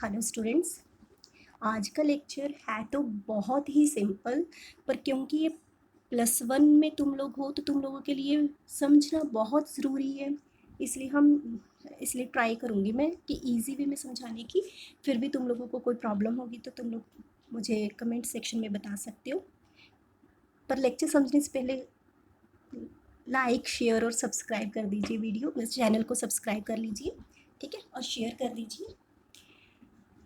Hello students. आज का lecture है तो बहुत ही सिंपल, पर क्योंकि ये +1 में तुम लोग हो तो तुम लोगों के लिए समझना बहुत ज़रूरी है। इसलिए ट्राई करूँगी मैं कि इजी वे में समझाने की। फिर भी तुम लोगों को कोई प्रॉब्लम होगी तो तुम लोग मुझे कमेंट सेक्शन में बता सकते हो। पर लेक्चर समझने से पहले लाइक, शेयर और सब्सक्राइब कर दीजिए। वीडियो इस चैनल को सब्सक्राइब कर लीजिए, ठीक है, और शेयर कर दीजिए।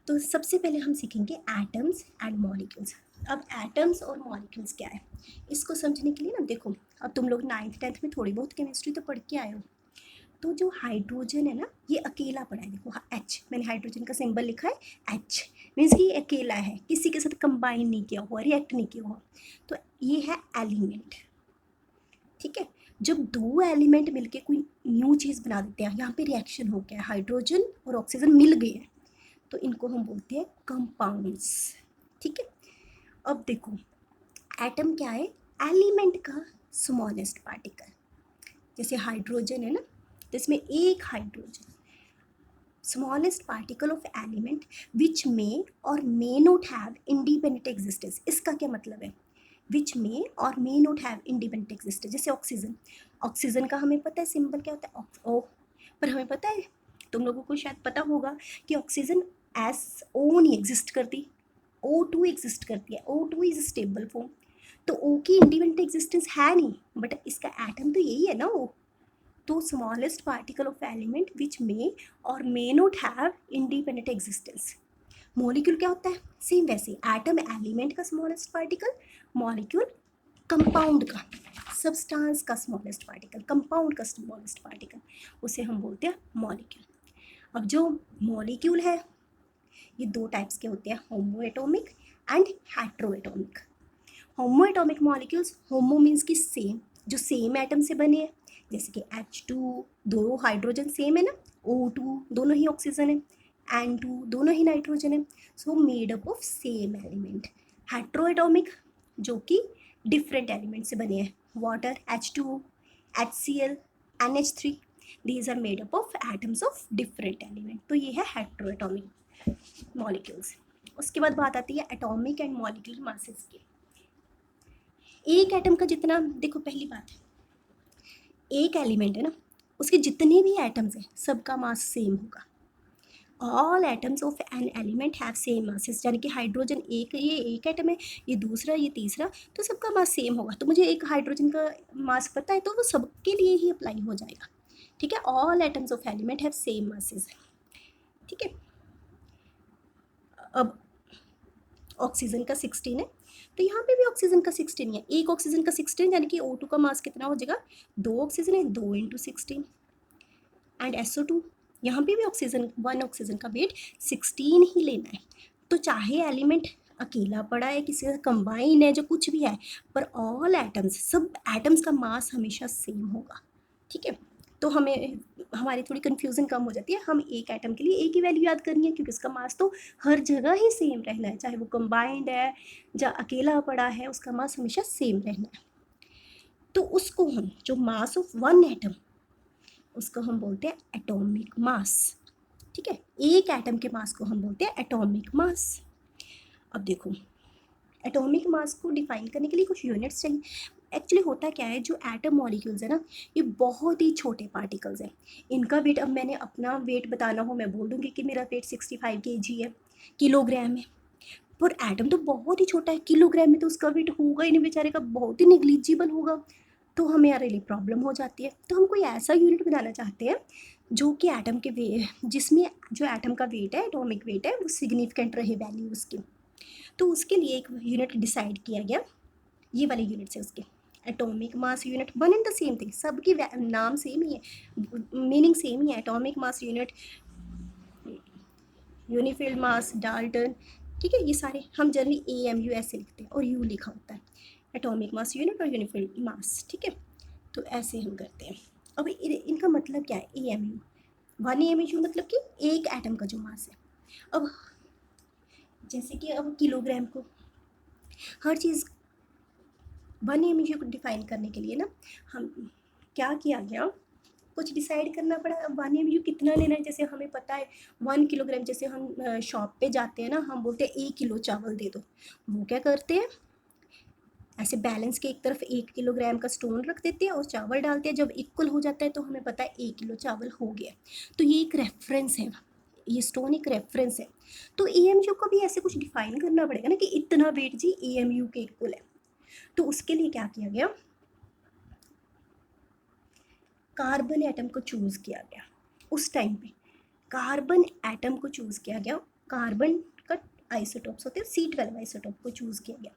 तो सबसे पहले हम सीखेंगे एटम्स एंड मॉलिक्यूल्स। अब एटम्स और मॉलिक्यूल्स क्या है, इसको समझने के लिए ना देखो, अब तुम लोग 9th 10th में थोड़ी बहुत केमिस्ट्री तो पढ़ के आए हो। तो जो हाइड्रोजन है ना, ये अकेला पड़ा है। देखो H, मैंने हाइड्रोजन का सिंबल लिखा है H, मीन्स कि ये अकेला है, किसी के साथ कंबाइन नहीं किया हुआ, रिएक्ट नहीं किया हुआ। तो ये है एलिमेंट, ठीक है। जब दो एलिमेंट मिलके कोई न्यू चीज़ बना देते हैं, यहाँ पे रिएक्शन हो गया, हाइड्रोजन और ऑक्सीजन मिल गए हैं, तो इनको हम बोलते हैं कंपाउंड्स, ठीक है। अब देखो, एटम क्या है, एलिमेंट का स्मॉलेस्ट पार्टिकल। जैसे हाइड्रोजन है ना, तो इसमें एक hydrogen, smallest particle of element which may or may not have independent existence. इसका क्या मतलब है, which may or may not have independent existence. जैसे ऑक्सीजन, ऑक्सीजन का हमें पता है सिंबल क्या होता है, ओ। पर हमें पता है, तुम लोगों को शायद पता होगा कि ऑक्सीजन एस ओ नहीं एग्जिस्ट करती, O2 एग्जिस्ट करती है। O2 इज स्टेबल फॉर्म, तो O की इंडिपेंडेंट एग्जिस्टेंस है नहीं, बट इसका एटम तो यही है ना O। तो smallest particle of element which may or may not have independent existence. Molecule क्या होता है, सेम वैसे, एटम एलिमेंट का स्मॉलेस्ट पार्टिकल, मॉलिक्यूल कंपाउंड का, सब्सटेंस का स्मॉलेस्ट पार्टिकल, कंपाउंड का स्मॉलेस्ट पार्टिकल, उसे हम बोलते हैं मॉलिक्यूल। अब जो मॉलिक्यूल है ये दो टाइप्स के होते हैं, होमो atomic and hetero atomic. Homo atomic molecules, homo means की सेम, जो सेम एटम से बने हैं, जैसे कि H2 दो हाइड्रोजन सेम है ना, O2 दोनों ही ऑक्सीजन है, N2 दोनों ही नाइट्रोजन है, so made up of same element. Hetero atomic जो कि डिफरेंट एलिमेंट से बने हैं, water H2O, HCl, NH3, these are made up of atoms of different element। तो ये है हेट्रो एटॉमिक मॉलिक्यूल्स। उसके बाद बात आती है एटॉमिक एंड मॉलिक्यूलर मासेस की। एक एटम का जितना, देखो पहली बात, एक एलिमेंट है ना, उसके जितने भी एटम्स हैं सबका मास सेम होगा। All atoms of an element have same masses, यानी कि हाइड्रोजन एक, ये एक एटम है, ये दूसरा, ये तीसरा, तो सबका मास सेम होगा। तो मुझे एक हाइड्रोजन का मास पता है तो वो सबके लिए ही अप्लाई हो जाएगा, ठीक है। All atoms of element have same masses, ठीक है। अब ऑक्सीजन का 16 है, तो यहाँ पे भी ऑक्सीजन का 16 है। एक ऑक्सीजन का 16 यानी कि O2 का मास कितना हो जाएगा, दो ऑक्सीजन है, 2 × 16 एंड SO2। यहाँ पे भी ऑक्सीजन, वन ऑक्सीजन का वेट 16 ही लेना है। तो चाहे एलिमेंट अकेला पड़ा है, किसी का कंबाइन है, जो कुछ भी है, पर ऑल एटम्स, सब एटम्स का मास हमेशा सेम होगा, ठीक है। तो हमें, हमारी थोड़ी कन्फ्यूज़न कम हो जाती है, हम एक एटम के लिए एक ही वैल्यू याद करनी है, क्योंकि उसका मास तो हर जगह ही सेम रहना है, चाहे वो कंबाइंड है या अकेला पड़ा है, उसका मास हमेशा सेम रहना है। तो उसको हम, जो मास ऑफ वन एटम, उसको हम बोलते हैं एटॉमिक मास, ठीक है। एक एटम के मास को हम बोलते हैं एटॉमिक मास। अब देखो, एटॉमिक मास को डिफाइन करने के लिए कुछ यूनिट्स चाहिए। एक्चुअली होता क्या है, जो एटम मॉलिक्यूल्स है ना, ये बहुत ही छोटे पार्टिकल्स हैं। इनका वेट, अब मैंने अपना वेट बताना हो, मैं बोल दूँगी कि मेरा वेट 65 kg है, किलोग्राम है। पर एटम तो बहुत ही छोटा है, किलोग्राम में तो उसका वेट होगा ही नहीं बेचारे का, बहुत ही निग्लिजिबल होगा। तो हमें यार लिए प्रॉब्लम हो जाती है। तो हम कोई ऐसा यूनिट बनाना चाहते हैं जो कि एटम के वे, जिसमें जो एटम का वेट है, एटॉमिक वेट है, वो सिग्निफिकेंट रहे वैल्यू उसकी। तो उसके लिए एक यूनिट डिसाइड किया गया, ये वाले यूनिट्स है उसके, atomic mass unit, one and the same thing, सबकी नाम सेम ही है, मीनिंग सेम ही है। एटॉमिक मास यूनिट, यूनिफिल्ड मास, डाल्टन, ठीक है। ये सारे हम जनरली AMU ऐसे लिखते हैं और U लिखा होता है, एटॉमिक मास यूनिट और यूनिफिल्ड मास, ठीक है। तो ऐसे हम करते हैं। अब इनका मतलब क्या है, AMU, 1 AMU मतलब कि एक एटम का जो मास है। अब जैसे कि अब किलोग्राम को, हर चीज़ 1 AMU को डिफाइन करने के लिए ना, हम क्या किया गया, कुछ डिसाइड करना पड़ा। अब 1 एम कितना लेना है, जैसे हमें पता है 1 किलोग्राम, जैसे हम शॉप पे जाते हैं ना, हम बोलते हैं 1 किलो चावल दे दो, वो क्या करते हैं ऐसे बैलेंस के एक तरफ 1 किलोग्राम का स्टोन रख देते हैं और चावल डालते हैं, जब इक्वल हो जाता है तो हमें पता है 1 किलो चावल हो गया। तो ये एक रेफरेंस है, ये स्टोन एक रेफरेंस है। तो एएमयू को भी ऐसे कुछ डिफाइन करना पड़ेगा ना कि इतना वेट जी एएमयू के इक्वल है। तो उसके लिए क्या किया गया, कार्बन एटम को चूज किया गया। उस टाइम पे कार्बन एटम को चूज किया गया, कार्बन का आइसोटोप्स होते हैं, C12 आइसोटोप को चूज किया गया।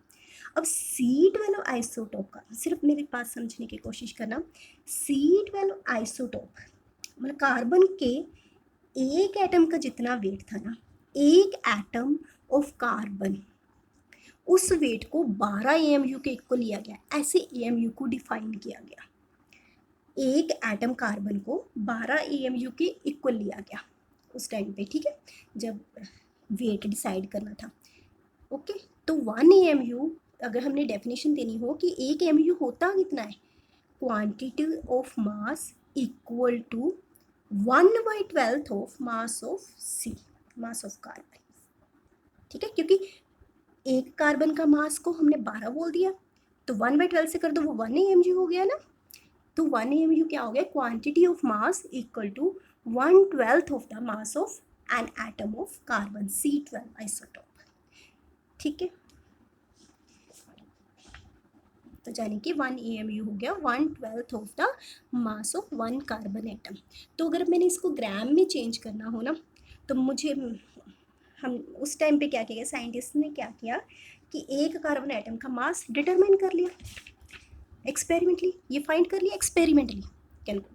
अब C12 आइसोटोप का सिर्फ मेरे पास समझने की कोशिश करना, C12 आइसोटोप मतलब कार्बन के एक एटम का जितना वेट था ना, एक एटम ऑफ कार्बन, उस वेट को 12 एएमयू के इक्वल लिया गया। ऐसे एएमयू को डिफाइन किया गया, एक एटम कार्बन को 12 एएमयू के इक्वल लिया गया उस टाइम पे, ठीक है, जब वेट डिसाइड करना था। ओके, तो 1 एएमयू अगर हमने डेफिनेशन देनी हो कि एक एएमयू होता कितना है, quantity of mass equal to 1/12 of mass of C, mass of carbon, ठीक है, क्योंकि एक कार्बन का मास को हमने 12 बोल दिया, तो 1/12 से कर दो, वो 1 एएमयू हो गया ना। तो 1 एएमयू क्या हो गया, quantity of mass equal to 1/12 of the mass of an atom of carbon, C12 isotope, ठीक है। तो यानी कि 1 एएमयू हो गया 1/12 of the mass of 1 carbon atom. तो अगर मैंने इसको ग्राम में चेंज करना हो ना, तो मुझे हम उस टाइम पे क्या किया, साइंटिस्ट ने क्या किया कि एक कार्बन एटम का मास डिटरमाइन कर लिया एक्सपेरिमेंटली, ये फाइंड कर लिया एक्सपेरिमेंटली,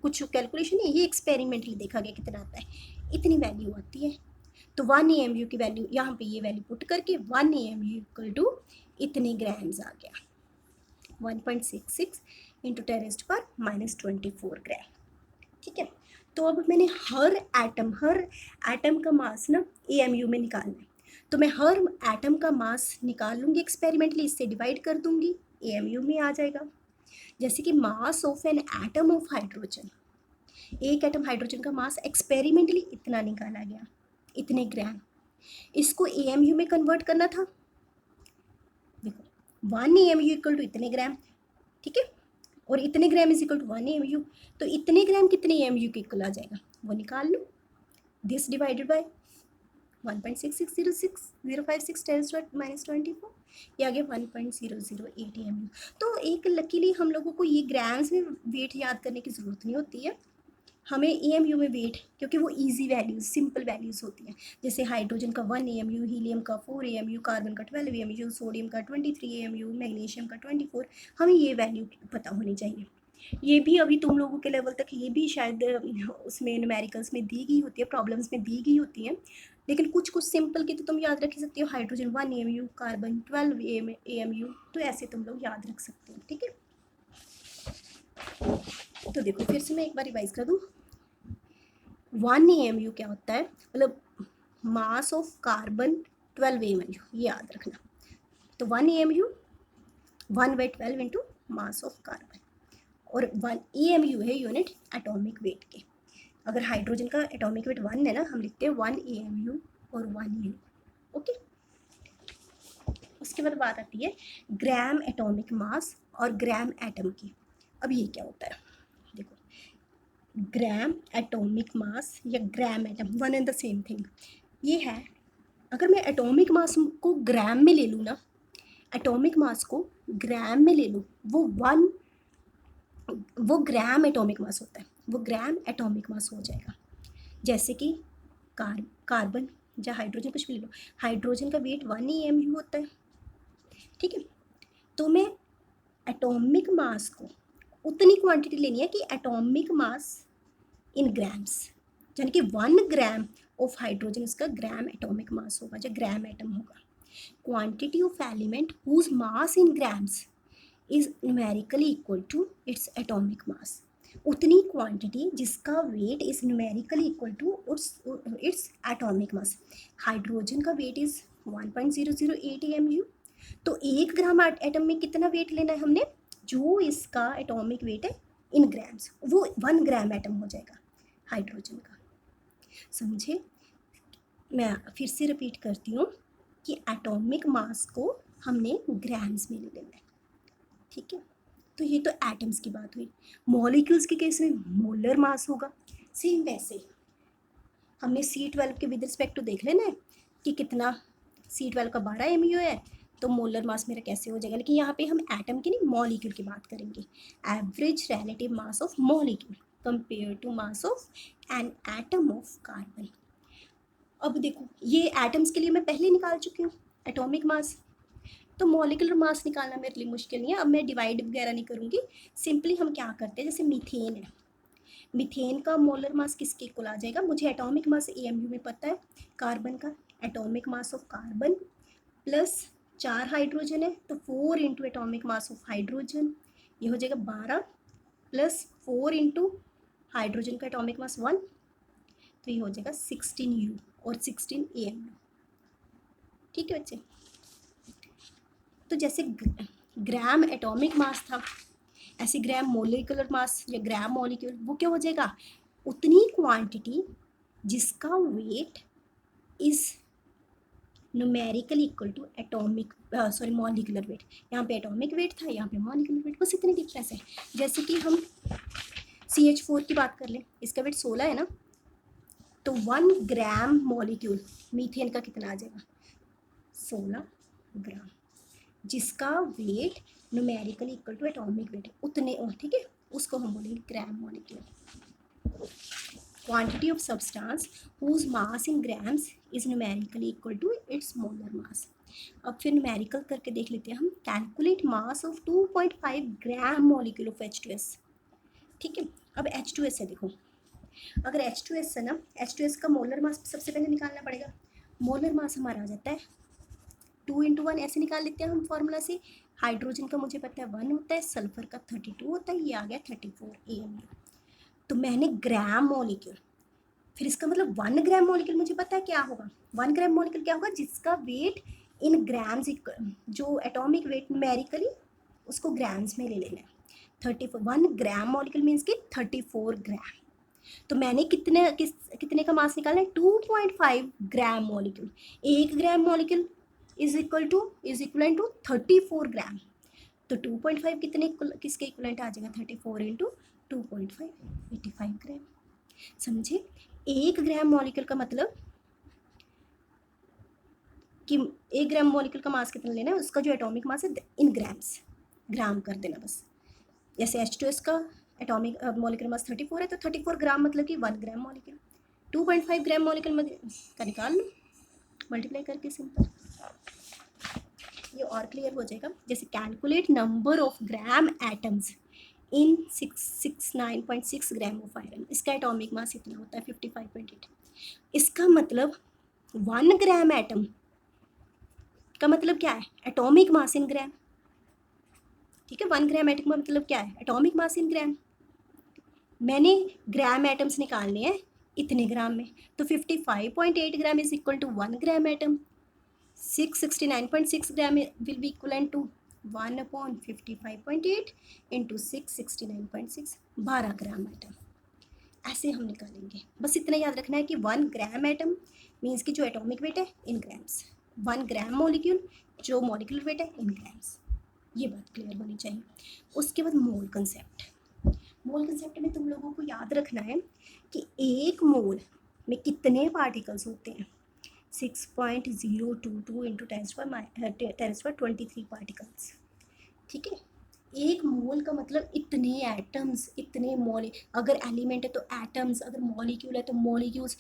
कुछ कैलकुलेशन है, ये एक्सपेरिमेंटली देखा गया कितना आता है, इतनी वैल्यू आती है। तो 1 एएमयू की वैल्यू यहाँ पे ये वैल्यू पुट करके 1 एएमयू इक्वल टू इतने ग्राम्स आ गया, 1.66 इंटू 10⁻⁻24 ग्राम, ठीक है। तो अब मैंने हर एटम का मास ना एएमयू में निकालना है, तो मैं हर एटम का मास निकाल लूँगी एक्सपेरिमेंटली, इससे डिवाइड कर दूँगी, एएमयू में आ जाएगा। जैसे कि मास of an atom of hydrogen, एक एटम हाइड्रोजन का मास एक्सपेरिमेंटली इतना निकाला गया, इतने ग्राम, इसको एएमयू में कन्वर्ट करना था, देखो 1 एएमयू इक्वल टू इतने ग्राम, ठीक है, और इतने gram is equal to 1 AMU, तो इतने ग्राम कितने एएमयू के इक्वल आ जाएगा, वो निकाल लो, दिस डिवाइडेड बाय 1.6606056 10⁻⁻24, ये आ गया 1.008 एएमयू। तो एक लकीली हम लोगों को ये ग्राम्स में वेट याद करने की ज़रूरत नहीं होती है, हमें एएमयू में वेट, क्योंकि वो इजी वैल्यूज, सिंपल वैल्यूज होती हैं, जैसे हाइड्रोजन का 1 एएमयू, हीलियम का 4 एएमयू, कार्बन का 12 एएमयू, सोडियम का 23 एएमयू, मैग्नीशियम का 24, हमें ये वैल्यू पता होनी चाहिए। ये भी अभी तुम लोगों के लेवल तक ये भी शायद उसमें न्यूमेरिकल्स में दी गई होती है, प्रॉब्लम्स में दी गई होती हैं, लेकिन कुछ कुछ सिंपल की तो तुम याद रख सकते हो, हाइड्रोजन 1 एएमयू, कार्बन 12 एएमयू, तो ऐसे तुम लोग याद रख सकते हो, ठीक है। तो देखो फिर से मैं एक बार रिवाइज कर दूँ, 1 एएमयू क्या होता है, मतलब मास ऑफ कार्बन 12 एएमयू, ये याद रखना। तो 1 AMU 1/12 into mass of carbon, और 1 एएमयू है यूनिट एटॉमिक वेट के। अगर हाइड्रोजन का एटॉमिक वेट 1 है ना, हम लिखते हैं 1 एएमयू और 1 यू, ओके। उसके बाद बात आती है ग्राम एटॉमिक मास और ग्राम एटम की। अब ये क्या होता है, देखो ग्राम एटॉमिक मास या gram atom, one and the same thing ये है। अगर मैं एटॉमिक मास को ग्राम में ले लूँ ना, एटॉमिक मास को ग्राम में ले लूँ, वो ग्राम एटॉमिक मास होता है, वो ग्राम एटॉमिक मास हो जाएगा। जैसे कि कार्बन या हाइड्रोजन, कुछ भी ले लो, हाइड्रोजन का वेट 1 एएमयू होता है, ठीक है। तो मैं एटॉमिक मास को उतनी क्वांटिटी लेनी है कि एटॉमिक मास इन ग्राम्स, यानी कि 1 ग्राम ऑफ हाइड्रोजन उसका ग्राम एटॉमिक मास होगा, जो ग्राम एटम होगा। Quantity of element whose mass in grams is numerically equal to its atomic mass, उतनी क्वांटिटी जिसका weight is numerically equal to its atomic mass. Hydrogen का weight is 1.008 AMU, तो 1 gram atom में कितना wait लेना है हमने, जो इसका एटॉमिक वेट है इन ग्राम्स, वो 1 ग्राम एटम हो जाएगा हाइड्रोजन का। समझे? मैं फिर से रिपीट करती हूँ कि एटॉमिक मास को हमने ग्राम्स में ले लेना है, ठीक है। तो ये तो एटम्स की बात हुई। मॉलिक्यूल्स के केस में मोलर मास होगा। सेम वैसे हमने C12 के विद रिस्पेक्ट टू देख लेना है कि कितना, C12 का 12 MU है, तो मोलर मास मेरा कैसे हो जाएगा। लेकिन यहाँ पे हम एटम की नहीं मॉलिक्यूल की बात करेंगे। Average relative mass of molecule compare to mass of an atom of carbon. अब देखो ये एटम्स के लिए मैं पहले निकाल चुकी हूँ एटॉमिक मास, तो मॉलिक्यूलर मास निकालना मेरे लिए मुश्किल नहीं है। अब मैं डिवाइड वगैरह नहीं करूँगी, सिंपली हम क्या करते हैं, जैसे मीथेन है, मीथेन का मोलर मास किसके इक्वल आ जाएगा, मुझे एटॉमिक मास AMU में पता है, कार्बन का atomic mass of carbon plus 4 hydrogen है तो 4 into atomic mass of hydrogen, ये हो जाएगा 12 प्लस 4 इंटू हाइड्रोजन का एटॉमिक मास 1, तो ये हो जाएगा 16U और 16 AMU। ठीक है बच्चे। तो जैसे ग्राम एटॉमिक मास था, ऐसे ग्राम मोलिकुलर मास या ग्राम मॉलिक्यूल, वो क्या हो जाएगा, उतनी क्वांटिटी जिसका weight is numerically equal to atomic molecular weight. यहाँ पे एटॉमिक वेट था, यहाँ पे मॉलिकुलर वेट, बस इतनी डिफरेंस है। जैसे कि हम CH4 की बात कर लें, इसका वेट 16 है ना, तो 1 ग्राम मॉलिक्यूल मीथेन का कितना आ जाएगा, 16 ग्राम, जिसका weight numerically equal to atomic weight उतने, ठीक है, उसको हम बोलेंगे gram molecule. Quantity of substance whose mass in grams is numerically equal to its molar mass। अब फिर न्यूमेरिकल करके देख लेते हैं हम। Calculate mass of 2.5 gram molecule of H2S। ठीक है, अब H2S है, देखो अगर H2S है ना, H2S का मोलर मास सबसे पहले निकालना पड़ेगा। मोलर मास हमारा आ जाता है 2 इंटू 1, ऐसे निकाल लेते हैं हम फॉर्मूला से। हाइड्रोजन का मुझे पता है 1 होता है, सल्फर का 32 होता है, ये आ गया 34 AMU। तो मैंने ग्राम मॉलिक्यूल, फिर इसका मतलब 1 ग्राम मॉलिक्यूल मुझे पता है क्या होगा, 1 ग्राम मॉलिक्यूल क्या होगा, जिसका वेट इन ग्राम्स, जो एटॉमिक वेट न्यूमेरिकली उसको ग्राम्स में ले लेना है। 34, 1 ग्राम मॉलिक्यूल मीन्स कि 34 ग्राम। तो मैंने कितने का मास निकाला है, 2.5 gram molecule. 1 gram molecule is equal to 34 gram. तो 2.5 किसके इक्वलेंट आ जाएगा, 34 इंटू 2.5, 85 ग्राम। समझे? 1 ग्राम मॉलिक्यूल का मतलब कि 1 ग्राम मॉलिक्यूल का मास कितना लेना है, उसका जो एटॉमिक मास है इन ग्राम्स, ग्राम कर देना बस। जैसे H2S का एटॉमिक मॉलिक्यूलर मास 34 है, तो 34 ग्राम मतलब कि 1 ग्राम मॉलिक्यूल। 2.5 ग्राम मॉलिक्यूल का निकाल लो मल्टीप्लाई करके, सिंपल, ये और क्लियर हो जाएगा। जैसे calculate number of gram atoms in 69.6 gram of iron, इसका एटॉमिक मास इतना होता है 55.8। इसका मतलब 1 ग्राम एटम का मतलब क्या है, एटॉमिक मास इन ग्राम। ठीक है, 1 ग्राम एटम का मतलब क्या है, एटॉमिक मास इन ग्राम। मैंने ग्राम एटम्स निकालने हैं इतने ग्राम में, तो 55.8 gram is equal to 1 gram atom. 669.6 gram will be equal to 1/55.8 into 669.6, 12 gram atom. ऐसे हम निकालेंगे। बस इतना याद रखना है कि 1 ग्राम एटम मीन्स कि जो एटॉमिक वेट है इन ग्राम्स, 1 ग्राम मॉलिक्यूल जो मॉलिक्यूलर वेट है इन ग्राम्स। ये बात क्लियर होनी चाहिए। उसके बाद मोल कंसेप्ट। मोल कंसेप्ट में तुम लोगों को याद रखना है कि 1 मोल में कितने पार्टिकल्स होते हैं, 6.022 इंटू 10⁻23 पार्टिकल्स। ठीक है, 1 मोल का मतलब इतने एटम्स, इतने अगर एलिमेंट है तो एटम्स, अगर मॉलिक्यूल है तो मॉलिक्यूल्स,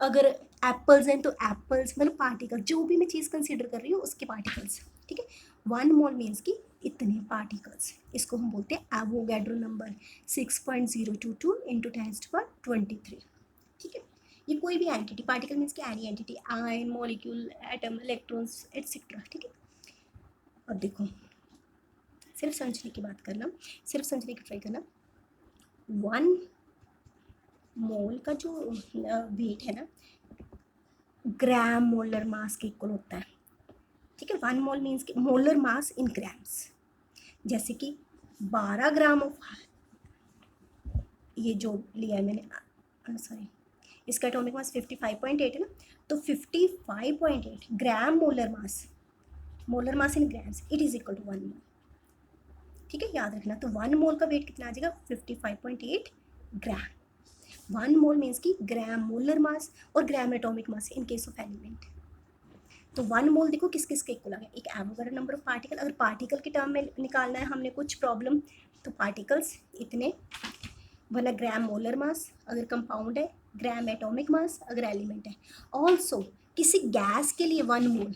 अगर एप्पल्स हैं तो एप्पल्स, मतलब पार्टिकल, जो भी मैं चीज़ कंसिडर कर रही हूँ उसके पार्टिकल्स। ठीक है, 1 मोल मीन्स कि इतने पार्टिकल्स, इसको हम बोलते हैं एवोगैड्रो नंबर, 6.022 इंटू 10⁻23। ठीक है, ये कोई भी एंटिटी, पार्टिकल मीन्स कि any entity, ion, molecule, atom, electrons etcetera. ठीक है, अब देखो सिर्फ समझने की बात करना, सिर्फ समझने की ट्राई करना। 1 मोल का जो वेट है ना, ग्राम मोलर मास के इक्वल होता है। ठीक है, 1 मोल मीन्स कि मोलर मास इन ग्राम्स। जैसे कि 12 ग्राम ऑफ ये जो लिया है मैंने, सॉरी, इसका एटॉमिक मास 55.8 है ना, तो 55.8 gram molar mass in grams it is equal to 1 mole. ठीक है, याद रखना। तो 1 मोल का वेट कितना आ जाएगा, 55.8 ग्राम। 1 मोल मीन्स की ग्राम मोलर मास और gram atomic mass in case of element. तो 1 मोल देखो किस किस के इक्वल आ गया, एक एवोगाड्रो नंबर ऑफ पार्टिकल। अगर पार्टिकल के टर्म में निकालना है हमने कुछ प्रॉब्लम, तो पार्टिकल्स इतने, वरना ग्राम मोलर मास अगर कंपाउंड है, ग्राम एटॉमिक मास अगर एलिमेंट है। ऑल्सो किसी गैस के लिए 1 मोल,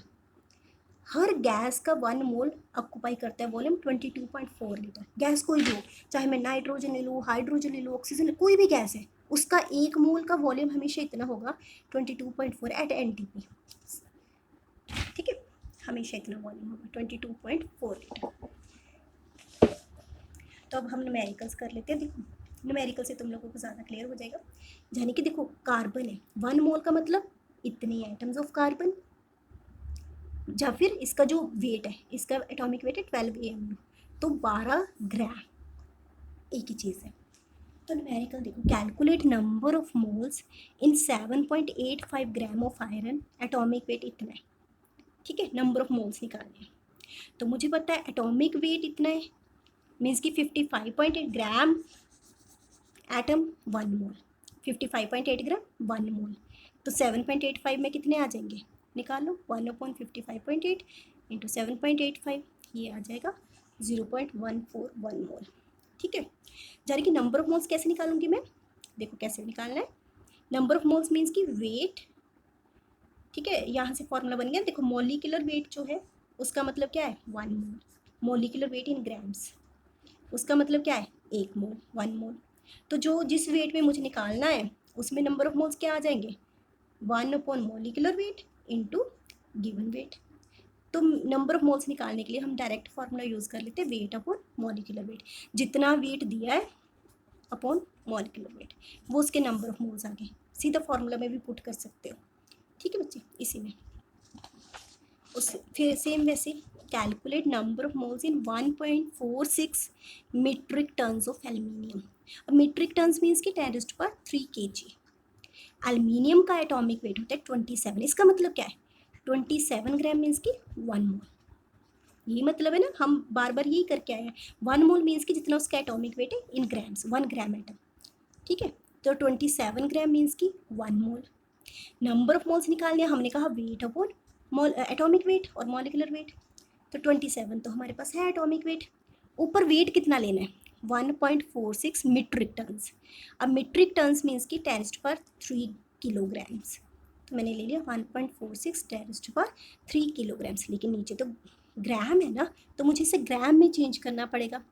हर गैस का 1 मोल ऑक्यूपाई करता है वॉल्यूम 22.4 लीटर। गैस कोई भी हो, चाहे मैं नाइट्रोजन ले लूँ, हाइड्रोजन ले लूँ, ऑक्सीजन, कोई भी गैस है, उसका 1 मोल का वॉल्यूम हमेशा इतना होगा 22.4 एट एनटीपी। ठीक है, हमेशा इतना वॉल्यूम होगा 22.4 लीटर। तो अब हम न्यूमेरिकल्स कर लेते हैं। देखो न्यूमेरिकल से तुम लोगों को ज़्यादा क्लियर हो जाएगा। यानी कि देखो कार्बन है, 1 मोल का मतलब इतने एटम्स ऑफ कार्बन, या फिर इसका जो वेट है, इसका एटॉमिक वेट है 12 AMU, तो 12 ग्राम, एक ही चीज़ है। तो न्यूमेरिकल देखो, calculate number of moles in 7.85 gram of iron, atomic weight इतना है। ठीक है, नंबर ऑफ मोल्स निकालने हैं। तो मुझे पता है एटॉमिक वेट इतना है, मीन्स कि 55.8 ग्राम एटम 1 मोल, 55.8 ग्राम 1 मोल। तो 7.85 में कितने आ जाएंगे, निकाल लो, 1/55.8 इंटू 7.85, ये आ जाएगा 0.141 मोल। ठीक है, यानी कि नंबर ऑफ मोल्स कैसे निकालूंगी मैं, देखो कैसे निकालना है। नंबर ऑफ मोल्स मीन्स की वेट। ठीक है, यहाँ से फॉर्मूला बन गया। देखो मोलिकुलर वेट जो है उसका मतलब क्या है, 1 मोल। मोलिकुलर वेट इन ग्राम्स, उसका मतलब क्या है, 1 मोल, 1 मोल। तो जो जिस वेट में मुझे निकालना है उसमें नंबर ऑफ मोल्स क्या आ जाएंगे, 1 molecular weight into given weight. तो नंबर ऑफ मोल्स निकालने के लिए हम डायरेक्ट फार्मूला यूज़ कर लेते हैं, वेट अपॉन मोलिकुलर वेट। जितना वेट दिया है अपॉन मोलिकुलर वेट, वो उसके नंबर ऑफ मोल्स आ गए। सीधा फार्मूला में भी पुट कर सकते हो। ठीक है बच्चे, इसी में उस फिर सेम वैसे calculate number of moles in 1.46 metric tons of aluminium. अब मीट्रिक टन्स मीन्स की 10⁻³ kg। एल्यूमिनियम का एटॉमिक वेट होता है 27। इसका मतलब क्या है, 27 ग्राम मीन्स की 1 मोल। यही मतलब है ना, हम बार बार यही करके आए हैं। 1 मोल मीन्स की जितना उसका एटॉमिक वेट है इन ग्राम्स, 1 ग्राम एटम। ठीक है, तो 27 ग्राम मीन्स की 1 मोल। नंबर ऑफ मोल्स निकालने, हमने कहा weight upon mole, atomic weight और मॉलिकुलर वेट। तो 27 तो हमारे पास है एटॉमिक वेट, ऊपर वेट कितना लेना है, 1.46 मीट्रिक टन्स। अब मीट्रिक टन्स मीन्स की 10⁻³ किलोग्राम्स। तो मैंने ले लिया 1.46 10⁻³ किलोग्राम्स, लेकिन नीचे तो ग्राम है ना, तो मुझे इसे ग्राम में चेंज करना पड़ेगा,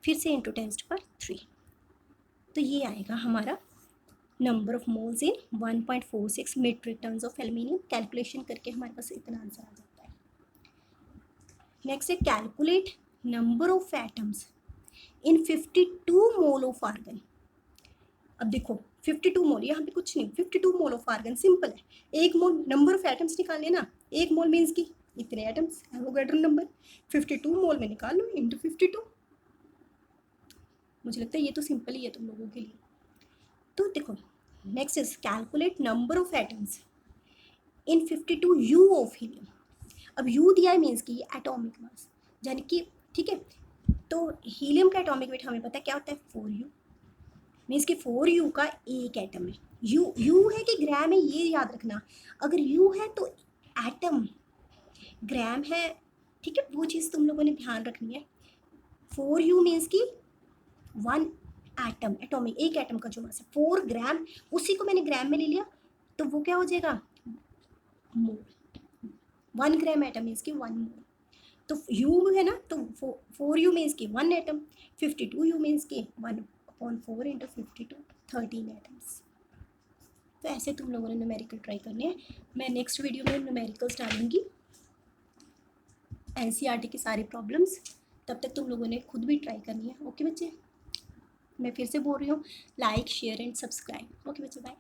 फिर से इंटू 10⁻³। तो ये आएगा हमारा number of moles in 1.46 metric tons of aluminium. Calculation करके हमारे पास इतना आंसर आ जाता है। नेक्स्ट है calculate number of atoms in 52 mole of argon. अब देखो 52 मोल, यहाँ पे कुछ नहीं, 52 मोल ऑफ आर्गन सिंपल है। 1 मोल नंबर ऑफ एटम्स निकालने ना, 1 मोल मीन्स की इतने एटम्स, एवोगाड्रो नंबर 52 मोल में निकाल लो इंटू 52। मुझे लगता है ये तो सिंपल ही है तुम लोगों के लिए। तो देखो next is calculate number of atoms in 52 U of helium. अब U दिया है मीन्स की एटॉमिक मास, यानी कि ठीक है, तो हीलियम का एटॉमिक वेट हमें पता है क्या होता है, 4U। मीन्स कि 4U का एक एटम है। U है कि ग्राम है ये याद रखना। अगर U है तो एटम, ग्राम है, ठीक है, वो चीज़ तुम लोगों ने ध्यान रखनी है। 4U मीन्स की 1 एटम, एटॉमिक, एक एटम का जो मास है 4 ग्राम, उसी को मैंने ग्राम में ले लिया, तो वो क्या हो जाएगा, मोल। 1 ग्राम एटम मीन्स की 1 मोल। तो U है ना, तो 4U मीन्स की 1 एटम, 52U मीन्स की 1/4 इंटू 52, 13 एटम्स। तो ऐसे तुम लोगों ने न्यूमेरिकल ट्राई करने हैं। मैं नेक्स्ट वीडियो में न्यूमेरिकल्स डालूंगी, NCERT की सारी प्रॉब्लम्स, तब तक तुम लोगों ने खुद भी ट्राई करनी है। ओके बच्चे, मैं फिर से बोल रही हूँ, like share and subscribe. Okay बच्चे, बाय।